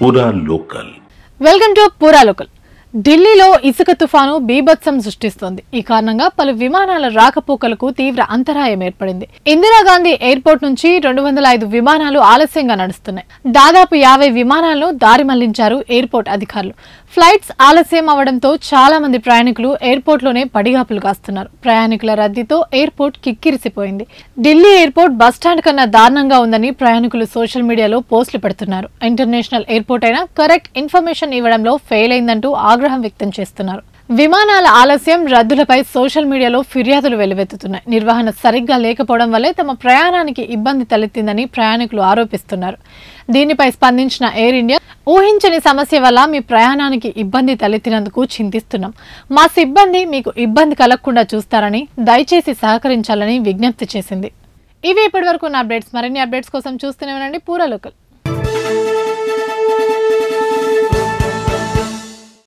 పూరా local. Welcome to పూరా local. ఢిల్లీలో ఇసుక తుఫాను బీభత్సం సృష్టిస్తోంది. ఈ కారణంగా పలు విమానాల రాకపోకలకు తీవ్ర అంతరాయం ఏర్పడింది. ఇందిరాగాంధీ ఎయిర్పోర్ట్ నుంచి 205 విమానాలు ఆలస్యంగా నడుస్తున్నాయి. దాదాపు 50 విమానాలను దారి మళ్లించారు ఎయిర్పోర్ట్ అధికారులు. ఫ్లైట్స్ ఆలస్యం అవడంతో చాలా మంది ప్రయాణికులు ఎయిర్పోర్ట్ లోనే పడిగాపులు కాస్తున్నారు. ప్రయాణికుల రద్దీతో ఎయిర్పోర్ట్ కిక్కిరిసిపోయింది. ఢిల్లీ ఎయిర్పోర్ట్ బస్టాండ్ కన్నా దారుణంగా ఉందని ప్రయాణికులు సోషల్ మీడియాలో పోస్టులు పెడుతున్నారు. ఇంటర్నేషనల్ ఎయిర్పోర్ట్ అయినా కరెక్ట్ ఇన్ఫర్మేషన్ ఇవ్వడంలో ఫెయిల్ అయిందంటూ ఆగ్రహం వ్యక్తం చేస్తున్నారు. విమానాల ఆలస్యం, రద్దులపై సోషల్ మీడియాలో ఫిర్యాదులు వెల్లువెత్తుతున్నాయి. నిర్వహణ సరిగ్గా లేకపోవడం వల్లే తమ ప్రయాణానికి ఇబ్బంది తలెత్తిందని ప్రయాణికులు ఆరోపిస్తున్నారు. దీనిపై స్పందించిన ఎయిర్ ఇండియా, ఊహించని సమస్య వల్ల మీ ప్రయాణానికి ఇబ్బంది తలెత్తినందుకు చింతిస్తున్నాం. మా సిబ్బంది మీకు ఇబ్బంది కలగకుండా చూస్తారని, దయచేసి సహకరించాలని విజ్ఞప్తి చేసింది. ఇవి ఇప్పటివరకు ఉన్న అప్డేట్స్. మరిన్ని అప్డేట్స్ కోసం చూస్తూనే ఉండండి పూరా లోకల్.